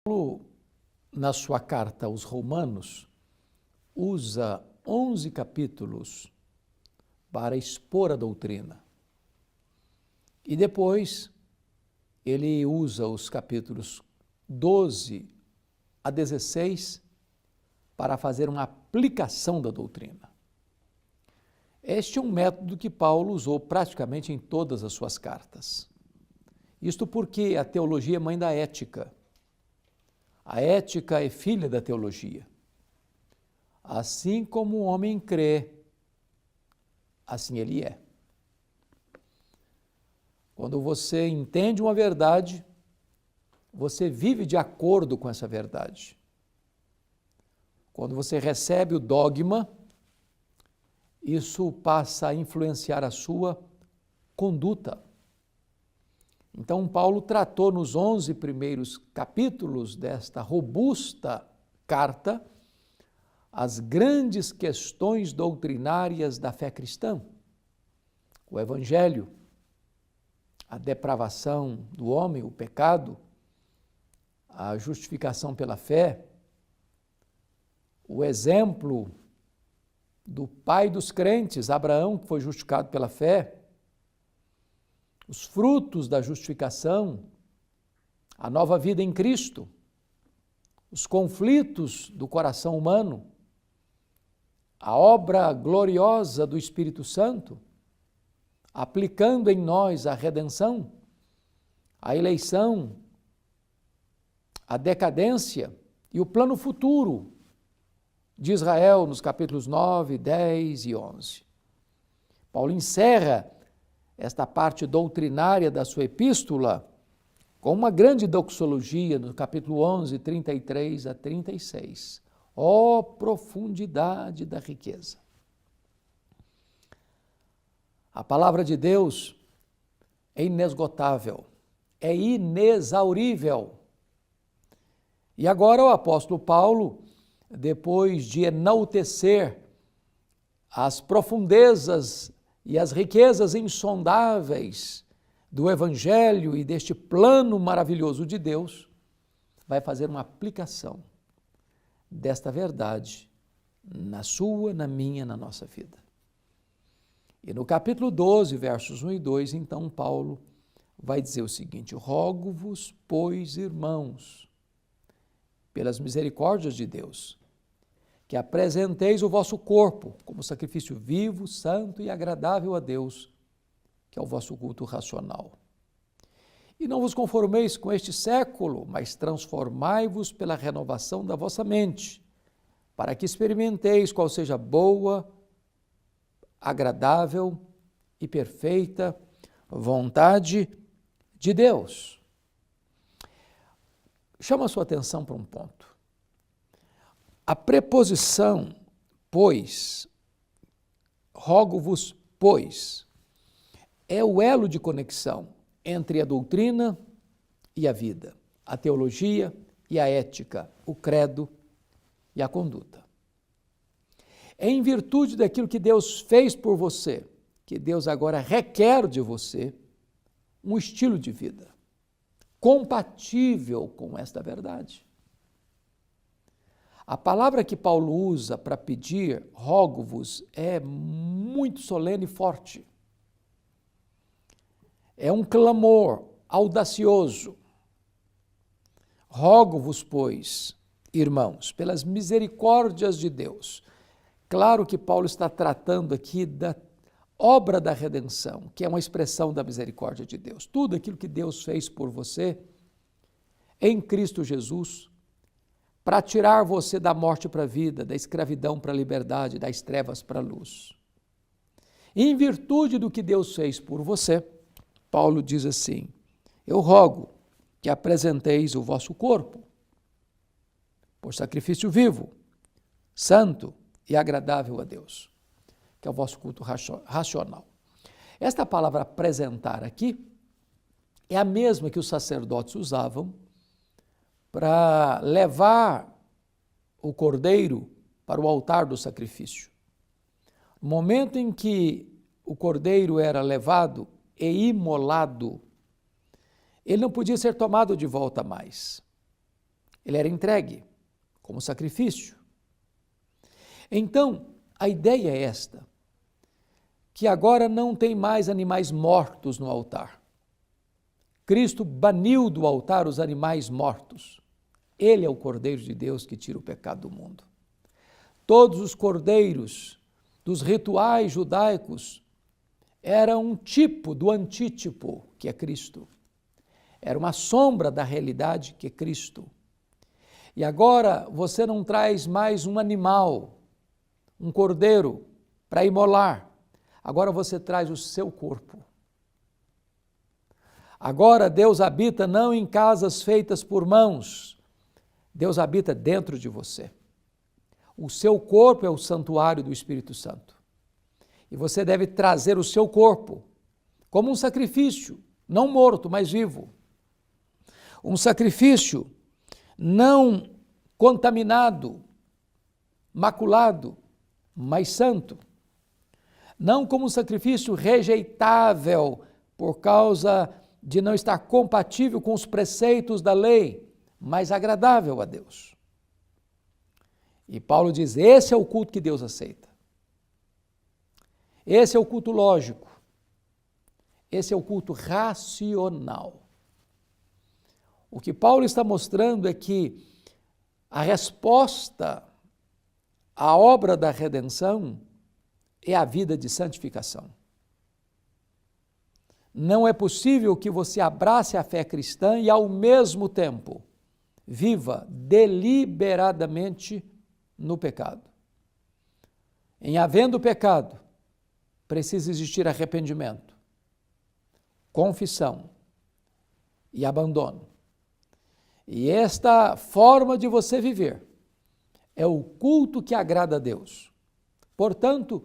Paulo, na sua carta aos Romanos, usa 11 capítulos para expor a doutrina. E depois ele usa os capítulos 12 a 16 para fazer uma aplicação da doutrina. Este é um método que Paulo usou praticamente em todas as suas cartas. Isto porque a teologia é mãe da ética. A ética é filha da teologia. Assim como o homem crê, assim ele é. Quando você entende uma verdade, você vive de acordo com essa verdade. Quando você recebe o dogma, isso passa a influenciar a sua conduta. Então, Paulo tratou nos 11 primeiros capítulos desta robusta carta as grandes questões doutrinárias da fé cristã. O Evangelho, a depravação do homem, o pecado, a justificação pela fé, o exemplo do pai dos crentes, Abraão, que foi justificado pela fé, os frutos da justificação, a nova vida em Cristo, os conflitos do coração humano, a obra gloriosa do Espírito Santo, aplicando em nós a redenção, a eleição, a decadência e o plano futuro de Israel nos capítulos 9, 10 e 11. Paulo encerra esta parte doutrinária da sua epístola com uma grande doxologia no capítulo 11, 33 a 36. Ó profundidade da riqueza! A palavra de Deus é inesgotável, é inexaurível. E agora o apóstolo Paulo, depois de enaltecer as profundezas e as riquezas insondáveis do Evangelho e deste plano maravilhoso de Deus, vai fazer uma aplicação desta verdade na sua, na minha, na nossa vida. E no capítulo 12, versos 1 e 2, então Paulo vai dizer o seguinte: rogo-vos, pois, irmãos, pelas misericórdias de Deus, que apresenteis o vosso corpo como sacrifício vivo, santo e agradável a Deus, que é o vosso culto racional. E não vos conformeis com este século, mas transformai-vos pela renovação da vossa mente, para que experimenteis qual seja boa, agradável e perfeita vontade de Deus. Chama a sua atenção para um ponto. A preposição, pois, rogo-vos, pois, é o elo de conexão entre a doutrina e a vida, a teologia e a ética, o credo e a conduta. É em virtude daquilo que Deus fez por você, que Deus agora requer de você um estilo de vida compatível com esta verdade. A palavra que Paulo usa para pedir rogo-vos é muito solene e forte. É um clamor audacioso. Rogo-vos, pois, irmãos, pelas misericórdias de Deus. Claro que Paulo está tratando aqui da obra da redenção, que é uma expressão da misericórdia de Deus. Tudo aquilo que Deus fez por você em Cristo Jesus, para tirar você da morte para a vida, da escravidão para a liberdade, das trevas para a luz. E em virtude do que Deus fez por você, Paulo diz assim: eu rogo que apresenteis o vosso corpo por sacrifício vivo, santo e agradável a Deus, que é o vosso culto racional. Esta palavra apresentar aqui é a mesma que os sacerdotes usavam para levar o cordeiro para o altar do sacrifício. No momento em que o cordeiro era levado e imolado, ele não podia ser tomado de volta mais. Ele era entregue como sacrifício. Então, a ideia é esta, que agora não tem mais animais mortos no altar. Cristo baniu do altar os animais mortos. Ele é o Cordeiro de Deus que tira o pecado do mundo. Todos os cordeiros dos rituais judaicos eram um tipo do antítipo, que é Cristo. Era uma sombra da realidade, que é Cristo. E agora você não traz mais um animal, um cordeiro, para imolar. Agora você traz o seu corpo. Agora Deus habita não em casas feitas por mãos, Deus habita dentro de você. O seu corpo é o santuário do Espírito Santo. E você deve trazer o seu corpo como um sacrifício, não morto, mas vivo. Um sacrifício não contaminado, maculado, mas santo. Não como um sacrifício rejeitável por causa de não estar compatível com os preceitos da lei, mas agradável a Deus. E Paulo diz, esse é o culto que Deus aceita. Esse é o culto lógico. Esse é o culto racional. O que Paulo está mostrando é que a resposta à obra da redenção é a vida de santificação. Não é possível que você abrace a fé cristã e, ao mesmo tempo, viva deliberadamente no pecado. Em havendo pecado, precisa existir arrependimento, confissão e abandono. E esta forma de você viver é o culto que agrada a Deus. Portanto,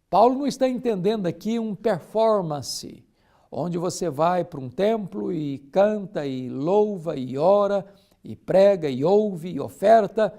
Paulo não está entendendo aqui um performance, onde você vai para um templo e canta e louva e ora e prega e ouve e oferta,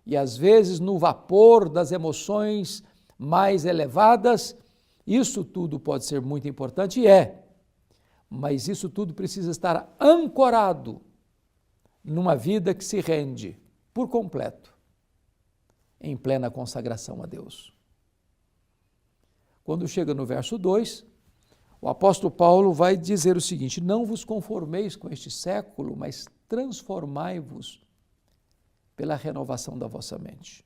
e às vezes no vapor das emoções mais elevadas. Isso tudo pode ser muito importante e é, mas isso tudo precisa estar ancorado numa vida que se rende por completo, em plena consagração a Deus. Quando chega no verso 2, o apóstolo Paulo vai dizer o seguinte: não vos conformeis com este século, mas transformai-vos pela renovação da vossa mente.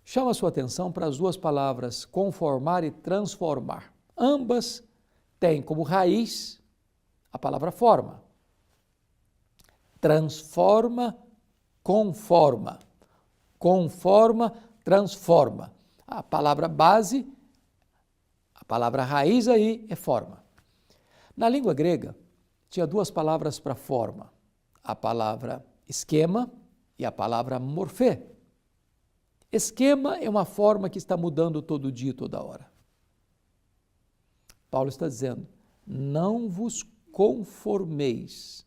Chama a sua atenção para as duas palavras conformar e transformar. Ambas têm como raiz a palavra forma. Transforma, conforma. Conforma, transforma. A palavra base, a palavra raiz aí é forma. Na língua grega, tinha duas palavras para forma. A palavra esquema e a palavra morfê. Esquema é uma forma que está mudando todo dia e toda hora. Paulo está dizendo, não vos conformeis.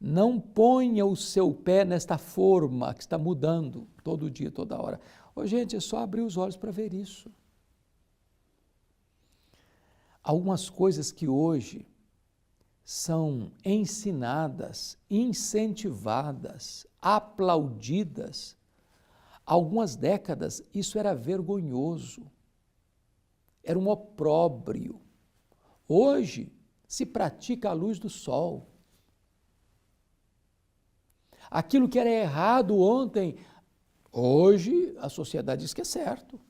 Não ponha o seu pé nesta forma que está mudando todo dia e toda hora. Ô, gente, é só abrir os olhos para ver isso. Algumas coisas que hoje são ensinadas, incentivadas, aplaudidas, algumas décadas isso era vergonhoso, era um opróbrio. Hoje se pratica à luz do sol. Aquilo que era errado ontem, hoje a sociedade diz que é certo.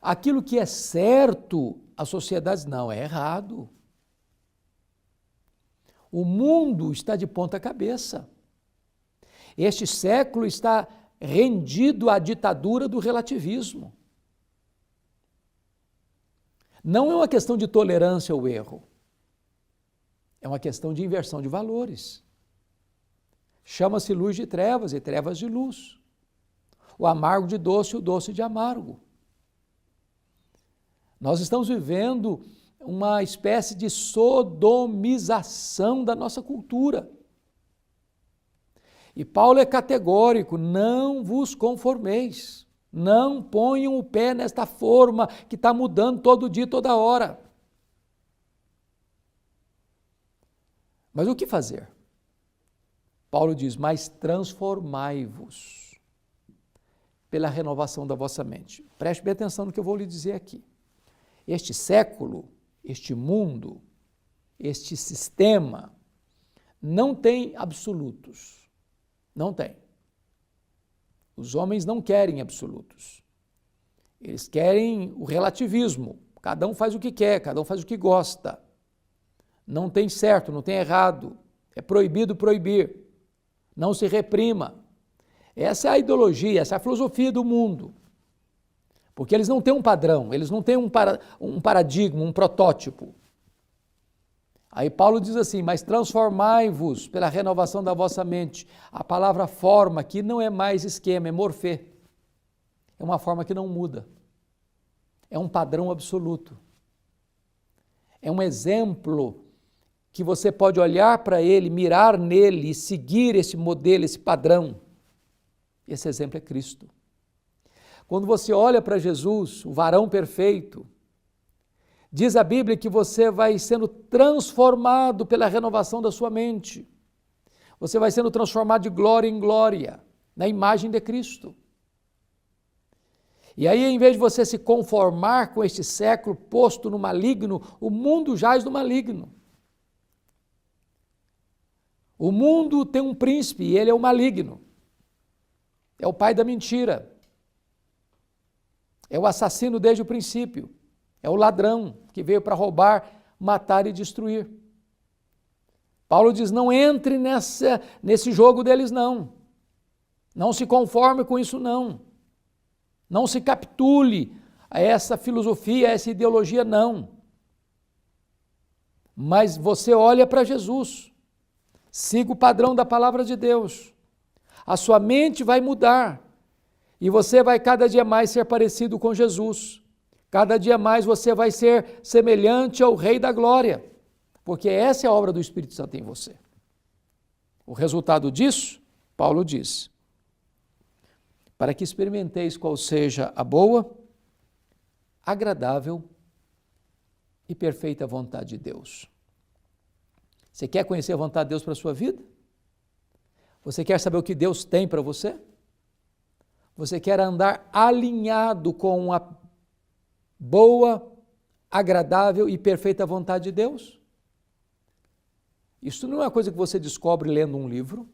Aquilo que é certo, a sociedade diz, não, é errado. O mundo está de ponta cabeça. Este século está rendido à ditadura do relativismo. Não é uma questão de tolerância ao erro. É uma questão de inversão de valores. Chama-se luz de trevas e trevas de luz. O amargo de doce e o doce de amargo. Nós estamos vivendo uma espécie de sodomização da nossa cultura. E Paulo é categórico, não vos conformeis, não ponham o pé nesta forma que está mudando todo dia, toda hora. Mas o que fazer? Paulo diz, mas transformai-vos pela renovação da vossa mente. Preste bem atenção no que eu vou lhe dizer aqui. Este século, este mundo, este sistema, não tem absolutos. Não tem. Os homens não querem absolutos. Eles querem o relativismo. Cada um faz o que quer, cada um faz o que gosta. Não tem certo, não tem errado. É proibido proibir. Não se reprima. Essa é a ideologia, essa é a filosofia do mundo. Porque eles não têm um padrão, eles não têm um paradigma, um protótipo. Aí Paulo diz assim, mas transformai-vos pela renovação da vossa mente. A palavra forma aqui não é mais esquema, é morfê. É uma forma que não muda. É um padrão absoluto. É um exemplo que você pode olhar para ele, mirar nele e seguir esse modelo, esse padrão. Esse exemplo é Cristo. Quando você olha para Jesus, o varão perfeito, diz a Bíblia que você vai sendo transformado pela renovação da sua mente. Você vai sendo transformado de glória em glória, na imagem de Cristo. E aí, em vez de você se conformar com este século posto no maligno, o mundo jaz no maligno. O mundo tem um príncipe e ele é o maligno. É o pai da mentira. É o assassino desde o princípio. É o ladrão que veio para roubar, matar e destruir. Paulo diz, não entre nesse jogo deles não. Não se conforme com isso não. Não se capitule a essa filosofia, a essa ideologia não. Mas você olha para Jesus. Siga o padrão da palavra de Deus. A sua mente vai mudar. E você vai cada dia mais ser parecido com Jesus. Cada dia mais você vai ser semelhante ao Rei da Glória. Porque essa é a obra do Espírito Santo em você. O resultado disso, Paulo diz, para que experimenteis qual seja a boa, agradável e perfeita vontade de Deus. Você quer conhecer a vontade de Deus para a sua vida? Você quer saber o que Deus tem para você? Você quer andar alinhado com a boa, agradável e perfeita vontade de Deus? Isso não é uma coisa que você descobre lendo um livro,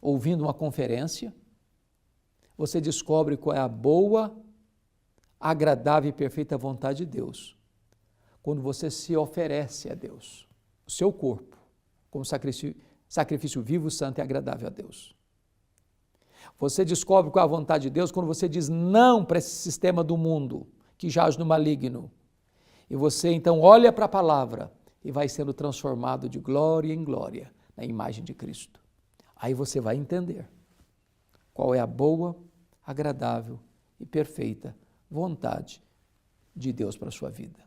ouvindo uma conferência. Você descobre qual é a boa, agradável e perfeita vontade de Deus quando você se oferece a Deus, o seu corpo, como sacrifício vivo, santo e agradável a Deus. Você descobre qual é a vontade de Deus quando você diz não para esse sistema do mundo que jaz no maligno. E você então olha para a palavra e vai sendo transformado de glória em glória na imagem de Cristo. Aí você vai entender qual é a boa, agradável e perfeita vontade de Deus para a sua vida.